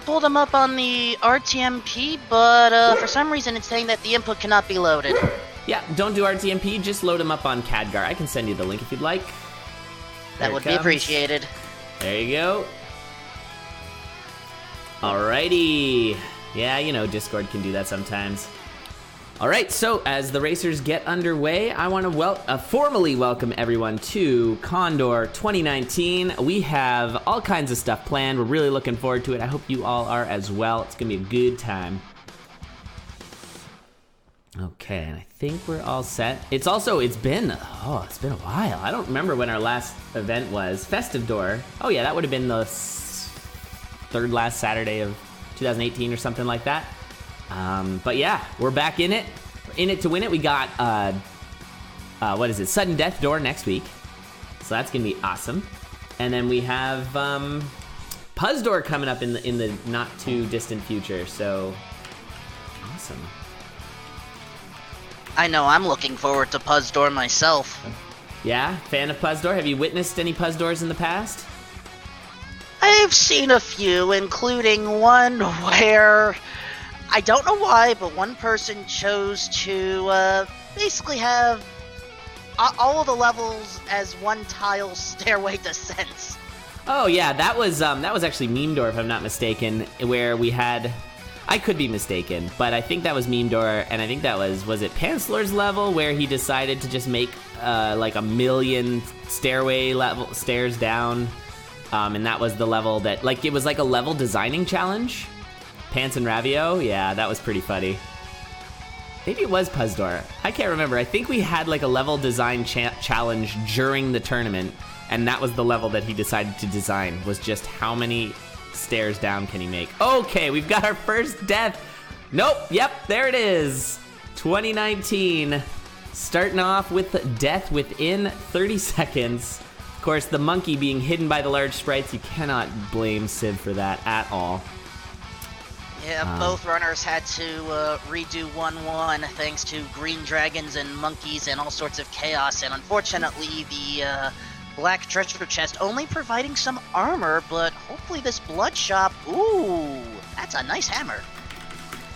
pull them up on the RTMP, but for some reason it's saying that the input cannot be loaded. Yeah, don't do RTMP, just load them up on CADGAR. I can send you the link if you'd like. That would be appreciated. There you go. Alrighty. Yeah, you know, Discord can do that sometimes. Alright, so as the racers get underway, I want to formally welcome everyone to CoNDUIT 2019. We have all kinds of stuff planned. We're really looking forward to it. I hope you all are as well. It's going to be a good time. Okay, and I think we're all set. It's been a while. I don't remember when our last event was. Festive Door. Oh yeah, that would have been the third last Saturday of 2018 or something like that. But yeah, we're back in it. We're in it to win it. We got, Sudden Death Door next week. So that's gonna be awesome. And then we have, Puzz Door coming up in the not too distant future. So, awesome. I know, I'm looking forward to Puzz Door myself. Yeah? Fan of Puzz Door? Have you witnessed any Puzz Doors in the past? I've seen a few, including one where, I don't know why, but one person chose to basically have all of the levels as one tile stairway descents. Oh yeah, that was actually Meme Door, if I'm not mistaken, where we had... I could be mistaken, but I think that was Meme Door, and I think that was it Panslor's level, where he decided to just make like a million stairs down, and that was the level that, like, it was like a level designing challenge. Pants and Ravio, yeah, that was pretty funny. Maybe it was Puzz Door. I can't remember. I think we had like a level design challenge during the tournament, and that was the level that he decided to design, was just how many stairs down can he make. Okay, we've got our first death. Nope, yep, there it is. 2019, starting off with death within 30 seconds. Of course, the monkey being hidden by the large sprites, you cannot blame Civ for that at all. Yeah, both runners had to redo 1-1 thanks to green dragons and monkeys and all sorts of chaos, and unfortunately the black treasure chest only providing some armor, but hopefully this blood shop, ooh, that's a nice hammer.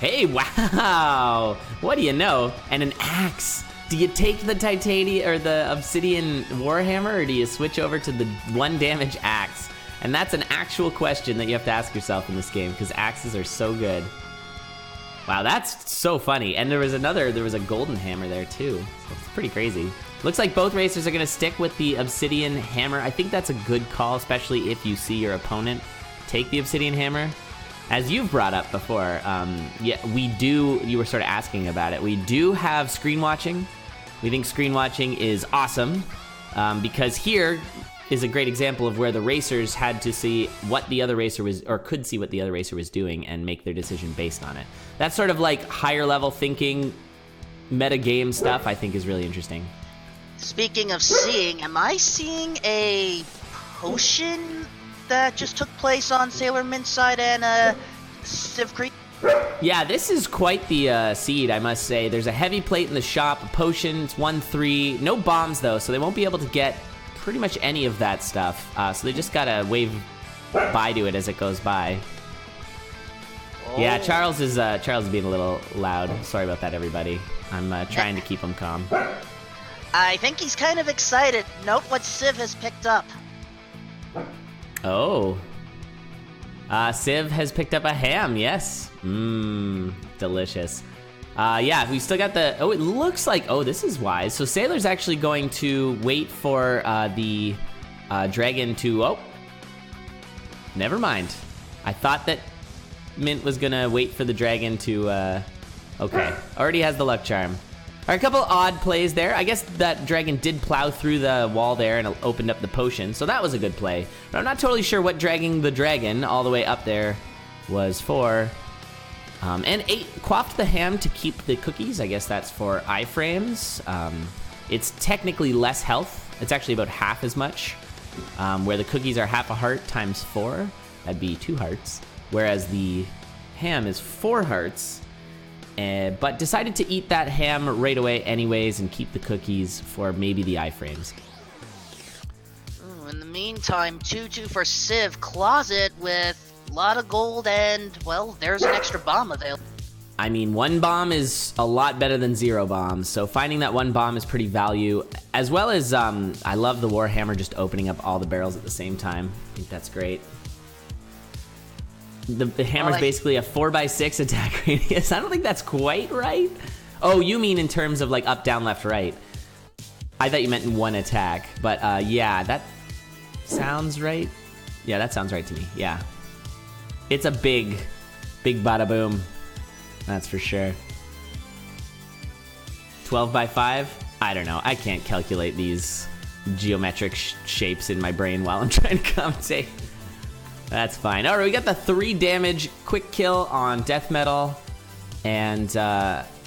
Hey, wow, what do you know? And an axe. Do you take the titanium or the obsidian warhammer, or do you switch over to the 1 damage axe? And that's an actual question that you have to ask yourself in this game, because axes are so good. Wow, that's so funny. And there was a golden hammer there too. So it's pretty crazy. Looks like both racers are gonna stick with the obsidian hammer. I think that's a good call, especially if you see your opponent take the obsidian hammer. As you've brought up before, yeah, you were sort of asking about it. We do have screen watching. We think screen watching is awesome, because here is a great example of where the racers had to see what the other racer was, or could see what the other racer was doing and make their decision based on it. That's sort of like higher level thinking, meta game stuff, I think is really interesting. Speaking of seeing, am I seeing a potion that just took place on SailorMint side and Sivcria? Yeah, this is quite the seed, I must say. There's a heavy plate in the shop, a potion, it's 1-3, no bombs though, so they won't be able to get pretty much any of that stuff. So they just gotta wave bye to it as it goes by. Oh. Yeah, Charles is being a little loud. Sorry about that, everybody. I'm trying to keep him calm. I think he's kind of excited. Note what Civ has picked up. Oh. Civ has picked up a ham, yes. Mmm, delicious. Yeah, we still got the... Oh, it looks like... Oh, this is wise. So Sailor's actually going to wait for the dragon to... Oh. Never mind. I thought that Mint was going to wait for the dragon to... Okay. Already has the luck charm. All right, a couple odd plays there. I guess that dragon did plow through the wall there and opened up the potion, so that was a good play. But I'm not totally sure what dragging the dragon all the way up there was for. And quaffed the ham to keep the cookies. I guess that's for iframes. It's technically less health. It's actually about half as much. Where the cookies are half a heart times 4, that'd be 2 hearts. Whereas the ham is 4 hearts. But decided to eat that ham right away anyways and keep the cookies for maybe the iframes. In the meantime, 2-2 for Civ. Closet with a lot of gold, and, well, there's an extra bomb available. I mean, 1 bomb is a lot better than 0 bombs, so finding that 1 bomb is pretty value, as well as, I love the Warhammer just opening up all the barrels at the same time. I think that's great. The hammer's basically a 4x6 attack radius. I don't think that's quite right. Oh, you mean in terms of, like, up, down, left, right. I thought you meant in 1 attack, but, yeah, that sounds right. Yeah, that sounds right to me, yeah. It's a big bada boom. That's for sure. 12 by 5? I don't know. I can't calculate these geometric shapes in my brain while I'm trying to commentate. That's fine. All right, we got the 3 damage quick kill on Death Metal. And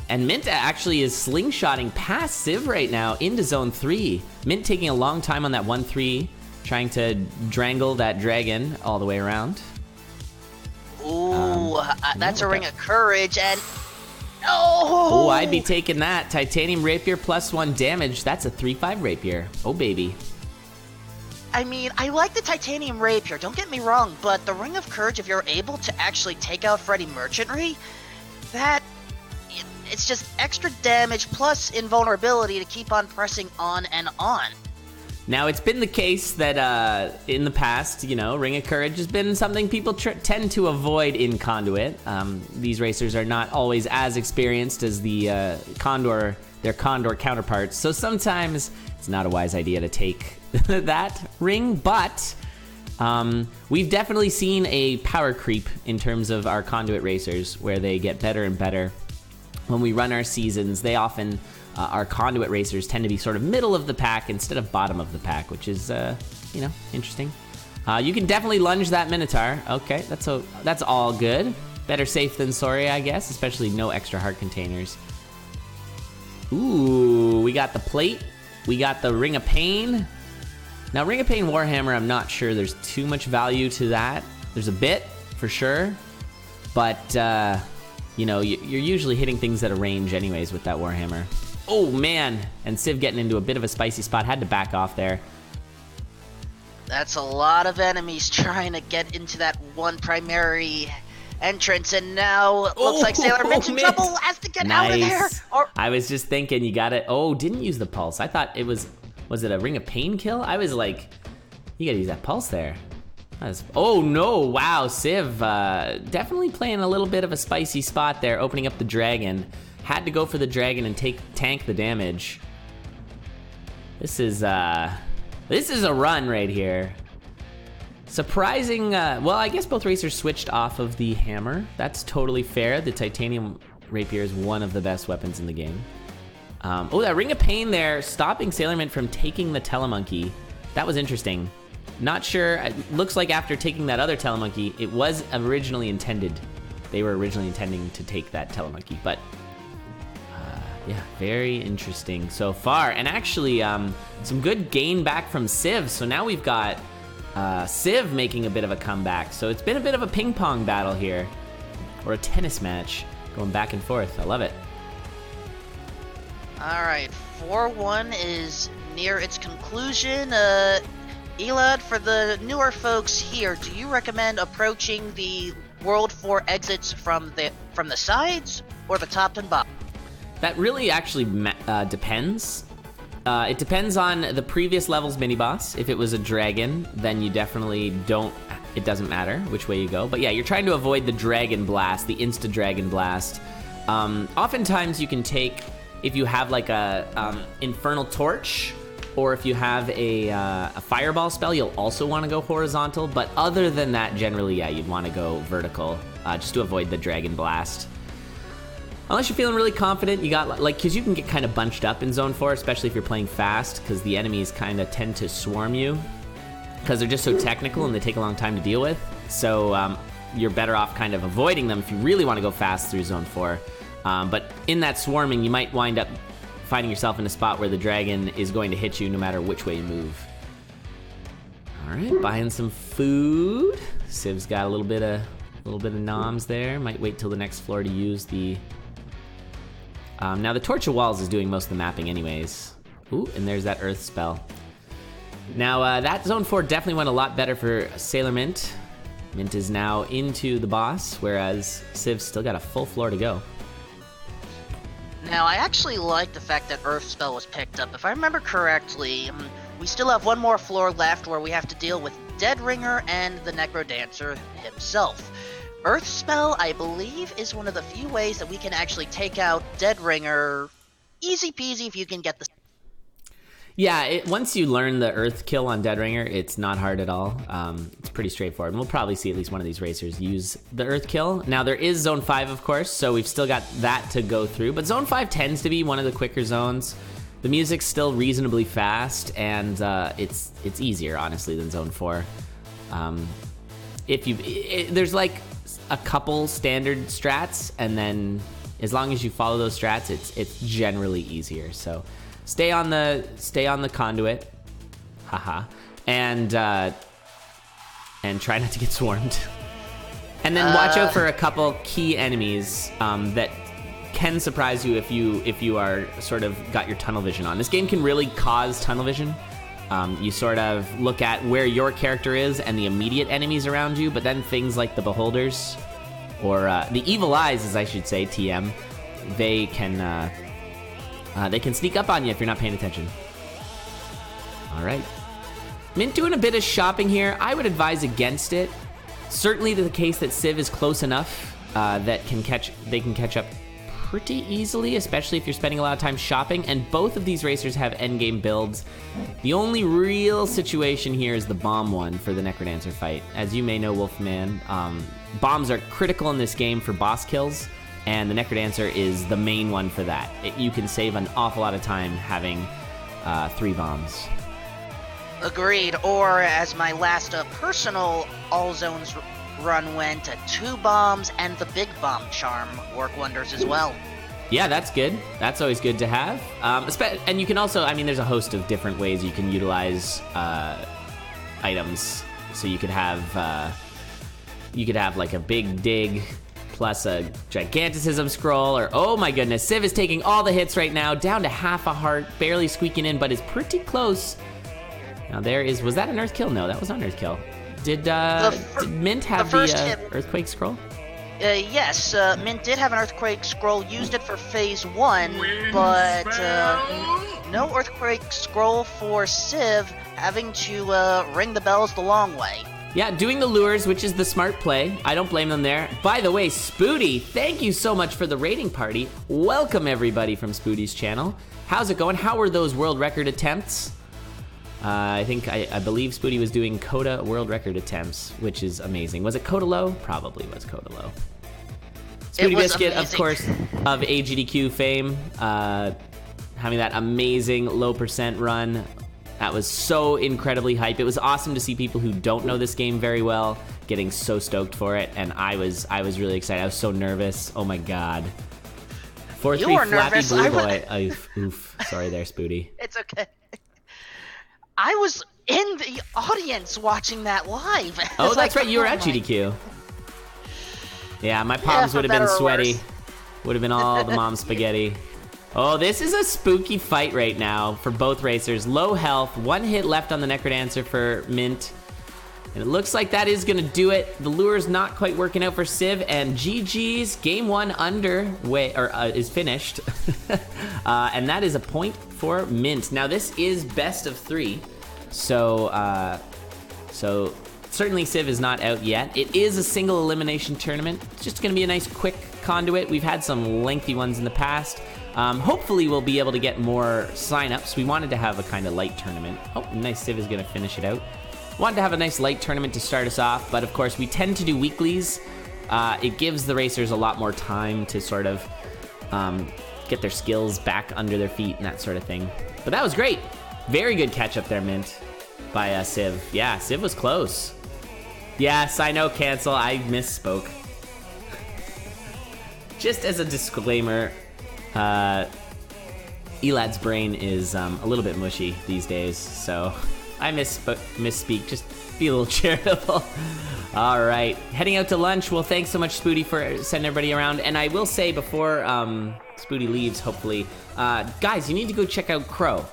Mint actually is slingshotting past Civ right now into Zone 3. Mint taking a long time on that 1-3, trying to drangle that dragon all the way around. Ooh, that's a ring of courage, and no! Oh, I'd be taking that. Titanium Rapier plus 1 damage. That's a 3-5 Rapier. Oh, baby. I mean, I like the Titanium Rapier, don't get me wrong, but the Ring of Courage, if you're able to actually take out Freddy Merchantry, it's just extra damage plus invulnerability to keep on pressing on and on. Now, it's been the case that in the past, you know, Ring of Courage has been something people tend to avoid in CoNDUIT. These racers are not always as experienced as their Condor counterparts, so sometimes it's not a wise idea to take that ring, but we've definitely seen a power creep in terms of our CoNDUIT racers, where they get better and better. When we run our seasons, they often... our CoNDUIT racers tend to be sort of middle of the pack instead of bottom of the pack, which is, you know, interesting. You can definitely lunge that Minotaur. Okay, that's all good. Better safe than sorry, I guess, especially no extra heart containers. Ooh, we got the plate. We got the Ring of Pain. Now, Ring of Pain Warhammer, I'm not sure there's too much value to that. There's a bit, for sure. But, you know, you're usually hitting things at a range anyways with that Warhammer. Oh, man. And Civ getting into a bit of a spicy spot. Had to back off there. That's a lot of enemies trying to get into that one primary entrance, and now it looks like SailorMint's in trouble, has to get out of there. I was just thinking, you got it. Oh, didn't use the pulse. I thought it was it a Ring of Pain kill? I was like, you gotta use that pulse there. Oh, no. Wow, Civ definitely playing a little bit of a spicy spot there, opening up the dragon. Had to go for the dragon and tank the damage. This is a run right here. Surprising, well, I guess both racers switched off of the hammer. That's totally fair. The Titanium Rapier is one of the best weapons in the game. Oh, that Ring of Pain there, stopping SailorMint from taking the Telemonkey. That was interesting. Not sure, it looks like after taking that other Telemonkey, it was originally intended. They were originally intending to take that Telemonkey, but yeah, very interesting so far. And actually, some good gain back from Civ. So now we've got Civ making a bit of a comeback. So it's been a bit of a ping pong battle here, or a tennis match, going back and forth. I love it. All right, 4-1 is near its conclusion. Elad, for the newer folks here, do you recommend approaching the World 4 exits from the sides or the top and bottom? That really actually depends. It depends on the previous level's mini-boss. If it was a dragon, then you definitely don't... It doesn't matter which way you go. But yeah, you're trying to avoid the Dragon Blast, the Insta-Dragon Blast. Oftentimes you can take... If you have like a Infernal Torch, or if you have a Fireball spell, you'll also want to go horizontal. But other than that, generally, yeah, you'd want to go vertical, just to avoid the Dragon Blast. Unless you're feeling really confident, you got, like, because you can get kind of bunched up in Zone 4, especially if you're playing fast, because the enemies kind of tend to swarm you, because they're just so technical and they take a long time to deal with. So you're better off kind of avoiding them if you really want to go fast through Zone 4. But in that swarming, you might wind up finding yourself in a spot where the dragon is going to hit you no matter which way you move. All right, buying some food. Civ's got a little bit of noms there. Might wait till the next floor to use the... now the Torch of Walls is doing most of the mapping anyways. Ooh, and there's that Earth spell. Now that Zone 4 definitely went a lot better for SailorMint. Mint is now into the boss, whereas Civ's still got a full floor to go. Now, I actually like the fact that Earth Spell was picked up. If I remember correctly, we still have one more floor left where we have to deal with Deadringer and the Necrodancer himself. Earth Spell, I believe, is one of the few ways that we can actually take out Deadringer easy peasy if you can get the... Yeah, once you learn the Earth kill on Deadringer, it's not hard at all. It's pretty straightforward. And we'll probably see at least one of these racers use the Earth kill. Now, there is Zone 5, of course, so we've still got that to go through. But Zone 5 tends to be one of the quicker zones. The music's still reasonably fast, and it's easier, honestly, than Zone 4. There's like a couple standard strats, and then as long as you follow those strats, it's generally easier. So stay on the conduit, haha, and try not to get swarmed. And then watch out for a couple key enemies that can surprise you if you are sort of got your tunnel vision on. This game can really cause tunnel vision. You sort of look at where your character is and the immediate enemies around you, but then things like the beholders or the evil eyes, as I should say, TM, they can sneak up on you if you're not paying attention. All right. Mint doing a bit of shopping here. I would advise against it. Certainly the case that Civ is close enough that they can catch up pretty easily, especially if you're spending a lot of time shopping, and both of these racers have endgame builds. The only real situation here is the bomb one for the Necrodancer fight. As you may know, Wolfman, bombs are critical in this game for boss kills, and the Necrodancer is the main one for that. You can save an awful lot of time having 3 bombs. Agreed, or as my last personal all zones run went, 2 bombs and the big bomb charm work wonders as well. Yeah, that's good. That's always good to have. And you can also, I mean, there's a host of different ways you can utilize items. So you could have like a big dig plus a giganticism scroll, or oh my goodness, Civ is taking all the hits right now, down to half a heart, barely squeaking in, but is pretty close. Now was that an Earth kill? No, that was not an Earth kill. Did Mint have the Earthquake Scroll? Yes, Mint did have an Earthquake Scroll, used it for Phase 1, but no Earthquake Scroll for Civ, having to ring the bells the long way. Yeah, doing the lures, which is the smart play. I don't blame them there. By the way, Spooty, thank you so much for the raiding party. Welcome, everybody, from Spooty's channel. How's it going? How were those world record attempts? I believe Spooty was doing Coda world record attempts, which is amazing. Was it Coda low? Probably was Coda low. Spooty Biscuit, amazing. Of course, of AGDQ fame, having that amazing low percent run. That was so incredibly hype. It was awesome to see people who don't know this game very well getting so stoked for it, and I was really excited. I was so nervous. Oh my god. 4-3 Flappy Blue Boy. Oof. Sorry there, Spooty. It's okay. I was in the audience watching that live. Oh, that's right. You were at GDQ. Yeah, my palms would have been sweaty. Would have been all the mom spaghetti. Oh, this is a spooky fight right now for both racers. Low health, 1 hit left on the Necrodancer for Mint. And it looks like that is going to do it. The lure's not quite working out for Civ, and GG's game 1 is finished. And that is a point for Mint. Now, this is best of 3. So certainly Civ is not out yet. It is a single elimination tournament. It's just going to be a nice quick conduit. We've had some lengthy ones in the past. Hopefully we'll be able to get more signups. We wanted to have a kind of light tournament. Oh, nice. Civ is going to finish it out. Wanted to have a nice light tournament to start us off, but of course we tend to do weeklies. It gives the racers a lot more time to sort of get their skills back under their feet and that sort of thing. But that was great. Very good catch up there, Mint, by Civ. Yeah, Civ was close. Yes, I know, cancel. I misspoke. Just as a disclaimer, Elad's brain is a little bit mushy these days, so I misspeak. Just be a little charitable. All right, heading out to lunch. Well, thanks so much, Spooty, for sending everybody around. And I will say before Spooty leaves, hopefully, guys, you need to go check out Crow.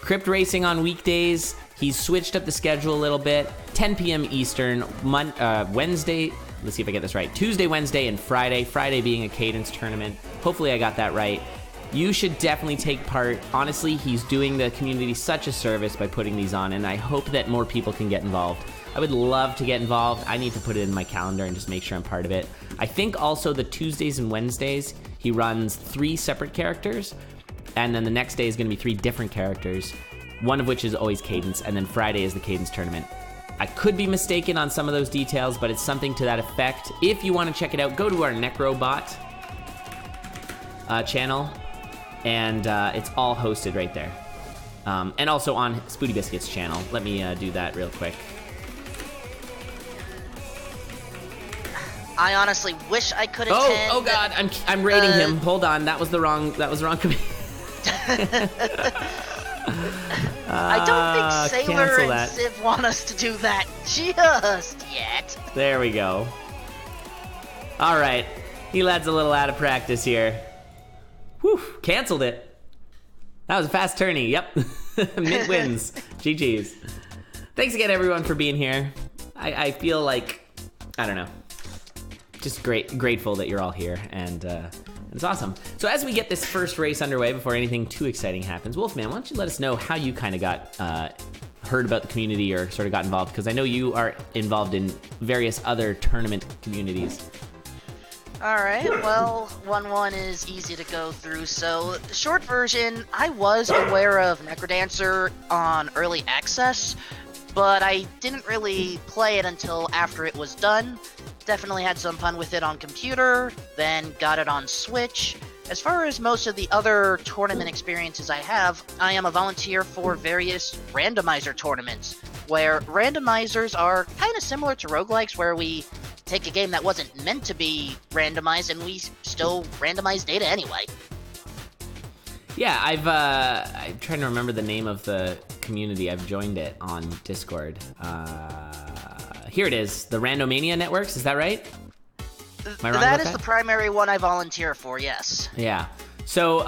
Crypt Racing on weekdays. He's switched up the schedule a little bit. 10 p.m. Eastern, Wednesday. Let's see if I get this right. Tuesday, Wednesday, and Friday. Friday being a cadence tournament. Hopefully I got that right. You should definitely take part. Honestly, he's doing the community such a service by putting these on, and I hope that more people can get involved. I would love to get involved. I need to put it in my calendar and just make sure I'm part of it. I think also the Tuesdays and Wednesdays, he runs 3 separate characters, and then the next day is going to be 3 different characters, one of which is always cadence, and then Friday is the cadence tournament. I could be mistaken on some of those details, but it's something to that effect. If you want to check it out, go to our Necrobot channel, and it's all hosted right there. And also on Spooty Biscuit's channel. Let me do that real quick. I honestly wish I could attend. Oh God, I'm rating him. Hold on, that was the wrong command. I don't think Sailor cancel and that. Civ want us to do that just yet. There we go. All right, Elad's a little out of practice here. Whew, canceled it. That was a fast tourney. Yep, Mint wins. GG's. Thanks again, everyone, for being here. I feel like, I don't know, just grateful that you're all here, and it's awesome. So as we get this first race underway, before anything too exciting happens, Wolfman, why don't you let us know how you kind of got heard about the community or sort of got involved, because I know you are involved in various other tournament communities. Alright, well, 1-1 is easy to go through, so the short version, I was aware of Necrodancer on early access, but I didn't really play it until after it was done. Definitely had some fun with it on computer, then got it on Switch. As far as most of the other tournament experiences I have, I am a volunteer for various randomizer tournaments, where randomizers are kind of similar to roguelikes, where we take a game that wasn't meant to be randomized and we still randomize data anyway. Yeah, I'm trying to remember the name of the community. I've joined it on Discord. Here it is, the Randomania Networks, is that right? Am I wrong That about is that? the primary one I volunteer for, yes. Yeah. So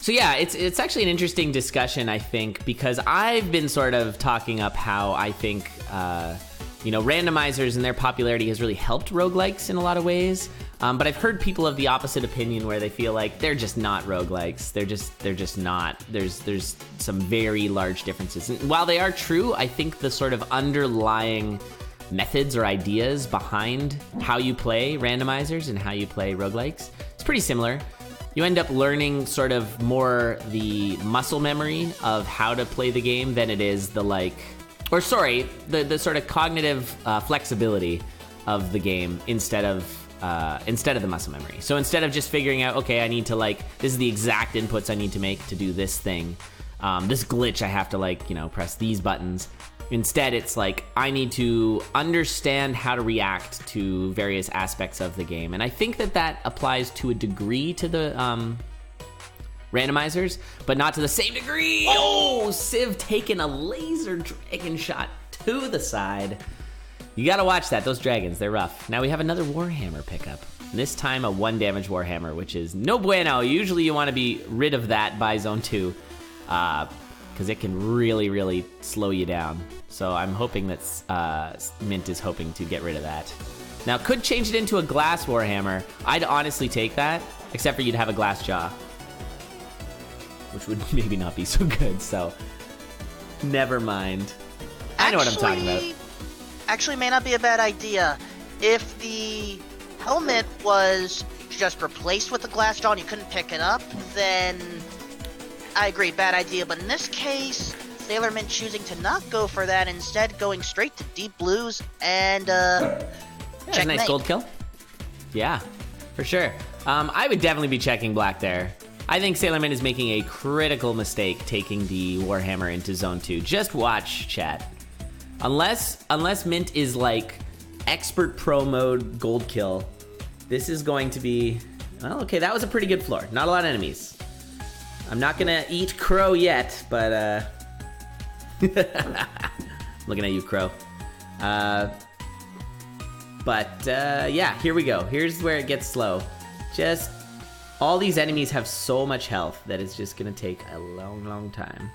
yeah, it's actually an interesting discussion, I think, because I've been sort of talking up how I think, randomizers and their popularity has really helped roguelikes in a lot of ways. But I've heard people of the opposite opinion where they feel like they're just not roguelikes. They're just not. There's some very large differences. And while they are true, I think the sort of underlying methods or ideas behind how you play randomizers and how you play roguelikes, it's pretty similar. You end up learning sort of more the muscle memory of how to play the game than it is the the sort of cognitive flexibility of the game instead of the muscle memory. So instead of just figuring out, okay, I need to this is the exact inputs I need to make to do this thing, this glitch I have to press these buttons. Instead, it's I need to understand how to react to various aspects of the game. And I think that applies to a degree to the randomizers, but not to the same degree. Oh, Civ taking a laser dragon shot to the side. You gotta watch that. Those dragons, they're rough. Now we have another Warhammer pickup. This time a 1 damage Warhammer, which is no bueno. Usually you want to be rid of that by zone 2, because it can really, really slow you down. So I'm hoping that Mint is hoping to get rid of that. Now, could change it into a glass Warhammer. I'd honestly take that, except for you'd have a glass jaw, which would maybe not be so good, so never mind. I know what I'm talking about. Actually, may not be a bad idea. If the helmet was just replaced with the glass jaw and you couldn't pick it up, then I agree, bad idea. But in this case, SailorMint choosing to not go for that, instead going straight to deep blues and yeah, nice gold kill. Yeah, for sure. I would definitely be checking black there. I think SailorMint is making a critical mistake taking the Warhammer into zone 2. Just watch, chat. Unless Mint is expert pro mode gold kill, this is going to be, well, okay, that was a pretty good floor. Not a lot of enemies. I'm not gonna eat Crow yet, but looking at you, Crow. Yeah, here we go. Here's where it gets slow. Just All these enemies have so much health that it's just gonna take a long, long time.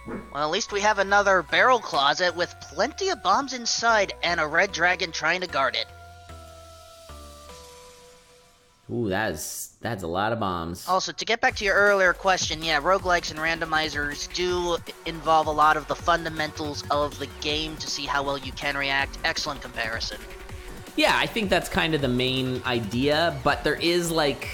Well, at least we have another barrel closet with plenty of bombs inside and a red dragon trying to guard it. Ooh, that's a lot of bombs. Also, to get back to your earlier question, yeah, roguelikes and randomizers do involve a lot of the fundamentals of the game to see how well you can react. Excellent comparison. Yeah, I think that's kind of the main idea, but there is like...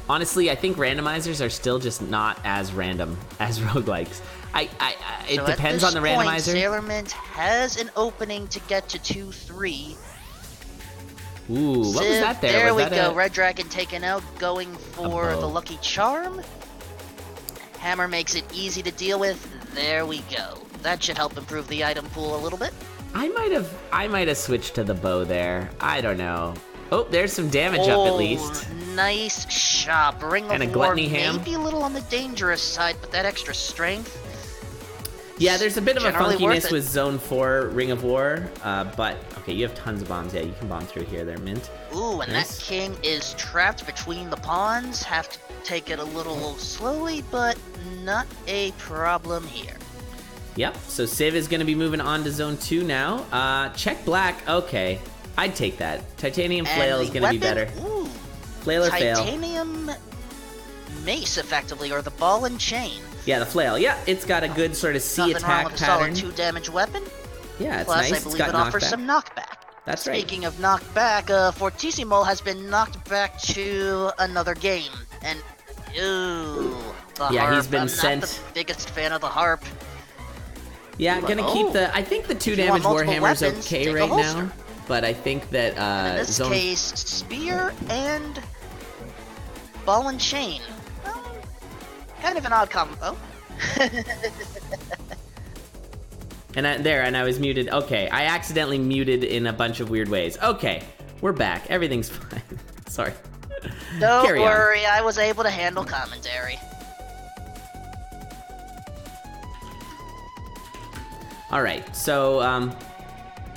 Honestly, I think randomizers are still just not as random as roguelikes. It depends on the randomizer. SailorMint has an opening to get to 2-3. Ooh, what was that there? There was we that go. Red Dragon taken out, going for the Lucky Charm. Hammer makes it easy to deal with. There we go. That should help improve the item pool a little bit. I might have switched to the bow there. I don't know. Oh, there's some damage up at least. Nice shot. Ring of a War gluttony ham. maybe a little on the dangerous side, but that extra strength. Yeah, there's a bit of a Generally funkiness with Zone 4 Ring of War, but okay, you have tons of bombs. Yeah, you can bomb through here there, Mint. Ooh, and Nice. that king is trapped between the pawns. Have to take it a little slowly, but not a problem here. Yep, so Civ is going to be moving on to Zone 2 now. Check black. Okay, I'd take that. Titanium Flail is going to be better. Ooh, Flail or fail? Titanium mace, effectively, or the ball and chain. Yeah, the flail. Yeah, it's got a good sort of C Nothing wrong attack with a pattern. solid 2-damage weapon. Yeah, it's Plus, nice. I It's believe got it offers knockback. some knockback. That's right. Speaking of knockback, Fortissimo has been knocked back to another game. And, ooh, the Yeah, harp. he's been I'm sent. not the biggest fan of the harp. Yeah, gonna keep the... I think the 2 If you want damage multiple Warhammer's weapons, okay take a right holster. now. But I think that In this Zone... case, spear and ball and chain. Well, kind of an odd combo. And I was muted. Okay, I accidentally muted in a bunch of weird ways. Okay, we're back. Everything's fine. Sorry. Don't Carry on. worry, I was able to handle commentary. All right, so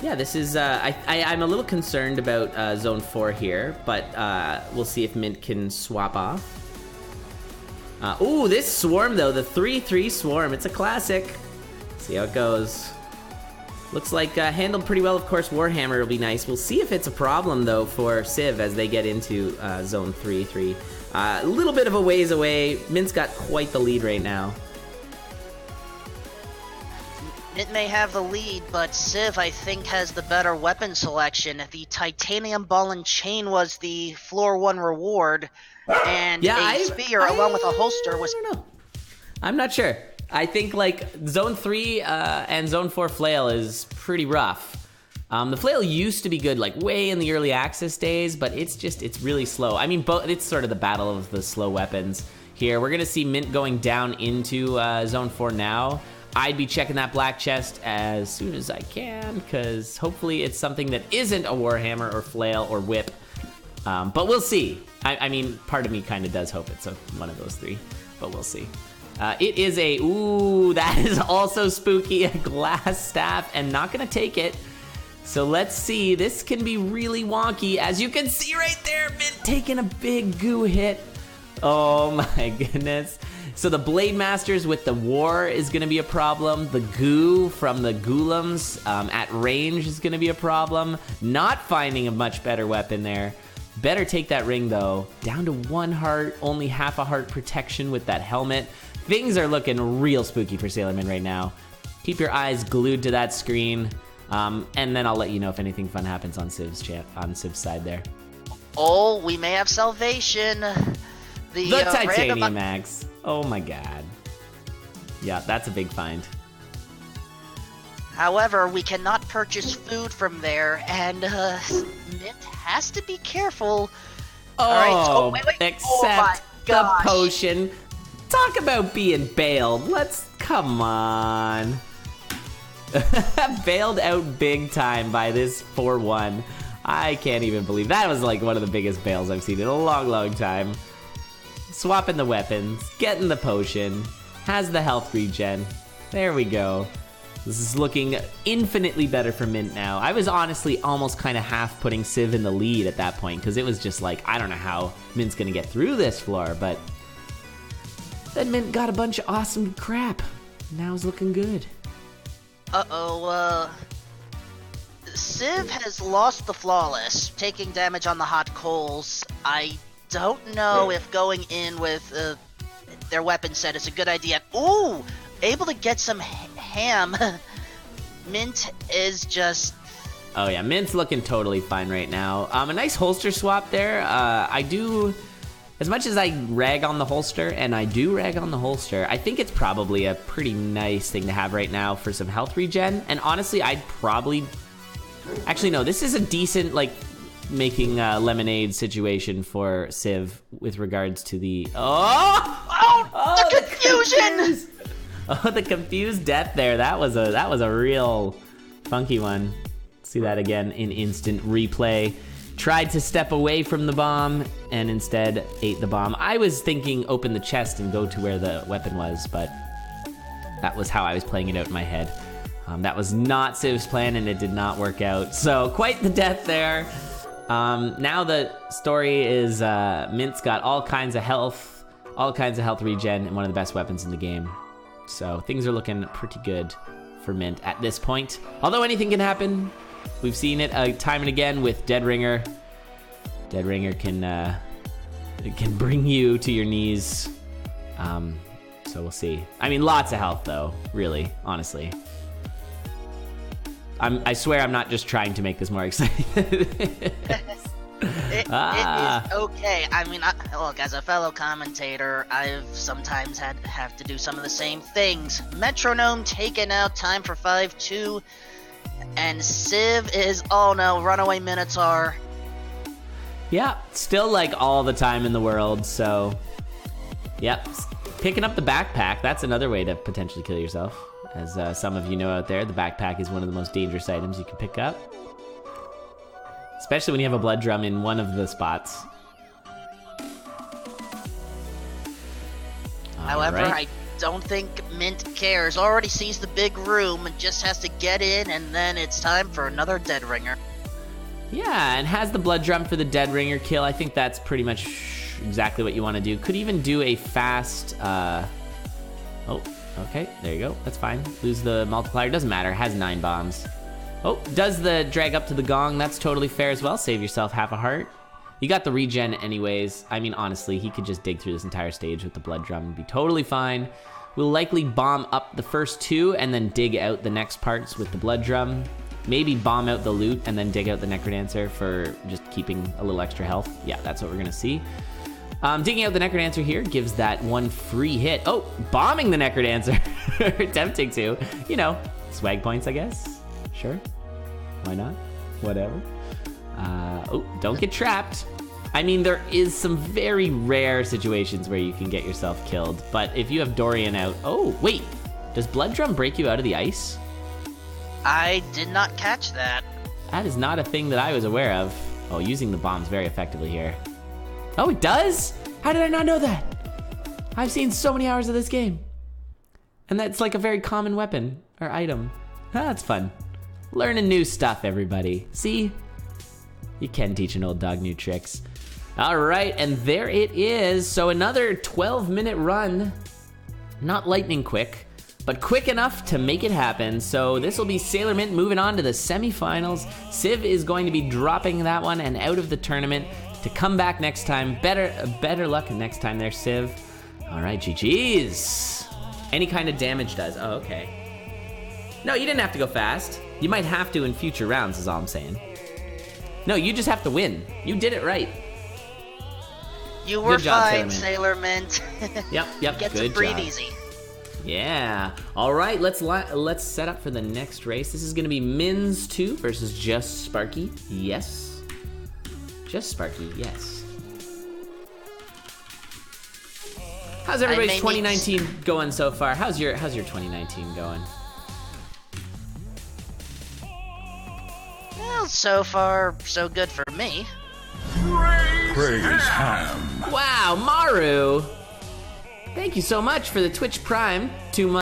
yeah, this is I'm a little concerned about Zone 4 here, but we'll see if Mint can swap off. Ooh, this swarm though, the 3-3 swarm, it's a classic. See how it goes. Looks like handled pretty well. Of course, Warhammer will be nice. We'll see if it's a problem though for Civ as they get into Zone 3-3. A little bit of a ways away. Mint's got quite the lead right now. It may have the lead, but Civ, I think, has the better weapon selection. The titanium ball and chain was the floor 1 reward, and a spear along with a holster was... I don't know. I'm not sure. I think like Zone 3 and Zone 4 Flail is pretty rough. The Flail used to be good like way in the early access days, but it's really slow. I mean, it's sort of the battle of the slow weapons here. We're going to see Mint going down into Zone 4 now. I'd be checking that black chest as soon as I can, because hopefully it's something that isn't a Warhammer or Flail or Whip. But we'll see. I mean, part of me kind of does hope it's one of those 3, but we'll see. It is ooh, that is also spooky, a glass staff, and not gonna take it. So let's see, this can be really wonky. As you can see right there, Mint taking a big goo hit. Oh my goodness. So the Blade Masters with the War is gonna be a problem. The goo from the Golems at range is gonna be a problem. Not finding a much better weapon there. Better take that ring though. Down to 1 heart, only half a heart protection with that helmet. Things are looking real spooky for SailorMint right now. Keep your eyes glued to that screen, and then I'll let you know if anything fun happens on Civ's side there. Oh, we may have salvation. The Titanium Axe. Oh my god. Yeah, that's a big find. However, we cannot purchase food from there, and Mint has to be careful. Oh, all right. Wait. Except the potion. Talk about being bailed. Come on. Bailed out big time by this 4-1. I can't even believe that was like one of the biggest bails I've seen in a long, long time. Swapping the weapons, getting the potion, has the health regen. There we go. This is looking infinitely better for Mint now. I was honestly almost kind of half putting Civ in the lead at that point, because it was just like, I don't know how Mint's going to get through this floor, but then Mint got a bunch of awesome crap. Now it's looking good. Civ has lost the Flawless, taking damage on the hot coals. I don't know if going in with their weapon set is a good idea. Ooh! Able to get some ham. Mint is just... Oh yeah, Mint's looking totally fine right now. A nice holster swap there. I do... As much as I rag on the holster, and I do rag on the holster, I think it's probably a pretty nice thing to have right now for some health regen. And honestly, I'd probably... Actually, no, this is a decent, like, making lemonade situation for Civ with regards to the... The confusion! Oh, the confused death there. That was a real funky one. See that again in instant replay. Tried to step away from the bomb and instead ate the bomb. I was thinking open the chest and go to where the weapon was, but that was how I was playing it out in my head. That was not Civ's plan and it did not work out. So quite the death there. Now the story is Mint's got all kinds of health regen and one of the best weapons in the game. So things are looking pretty good for Mint at this point. Although anything can happen. We've seen it time and again with Dead Ringer. Dead Ringer can bring you to your knees. So we'll see. I mean, lots of health though, really, honestly. I swear I'm not just trying to make this more exciting. It is okay. I mean, look, as a fellow commentator, I've sometimes have to do some of the same things. Metronome taken out, time for 5-2. And Civ is, oh no, runaway Minotaur. Yeah, still like all the time in the world, so... Yep, picking up the backpack, that's another way to potentially kill yourself. As some of you know out there, the backpack is one of the most dangerous items you can pick up. Especially when you have a blood drum in one of the spots. However, I don't think Mint cares. Already sees the big room and just has to get in, and then it's time for another Dead Ringer. Yeah, and has the blood drum for the Dead Ringer kill. I think that's pretty much exactly what you want to do. Could even do a fast... Oh, okay, there you go. That's fine. Lose the multiplier. Doesn't matter. Has 9 bombs. Oh, does the drag up to the gong. That's totally fair as well. Save yourself half a heart. You got the regen anyways. I mean, honestly, he could just dig through this entire stage with the blood drum and be totally fine. We'll likely bomb up the first 2 and then dig out the next parts with the blood drum. Maybe bomb out the loot and then dig out the Necrodancer for just keeping a little extra health. Yeah, that's what we're gonna see. Digging out the Necrodancer here gives that 1 free hit. Oh, bombing the Necrodancer. Attempting to. You know, swag points, I guess. Sure. Why not? Whatever. Oh, don't get trapped. I mean, there is some very rare situations where you can get yourself killed, but if you have Dorian out... Oh, wait. Does Blood Drum break you out of the ice? I did not catch that. That is not a thing that I was aware of. Oh, using the bombs very effectively here. Oh, it does? How did I not know that? I've seen so many hours of this game. And that's like a very common weapon or item. That's fun. Learning new stuff, everybody. See? You can teach an old dog new tricks. All right, and there it is. So another 12-minute run. Not lightning quick, but quick enough to make it happen. So this will be SailorMint moving on to the semifinals. Civ is going to be dropping that one and out of the tournament to come back next time. Better luck next time there, Civ. All right, GG's. Any kind of damage does. Oh, okay. No, you didn't have to go fast. You might have to in future rounds, is all I'm saying. No, you just have to win. You did it right. You were fine, SailorMint. Yep. Gets it breathe easy. Yeah. All right, let's set up for the next race. This is going to be Mins 2 versus Just Sparky. Yes. Just Sparky, yes. How's everybody's 2019 going so far? How's your 2019 going? Well, so far, so good for me. Praise Ham. Wow, Maru! Thank you so much for the Twitch Prime 2 months.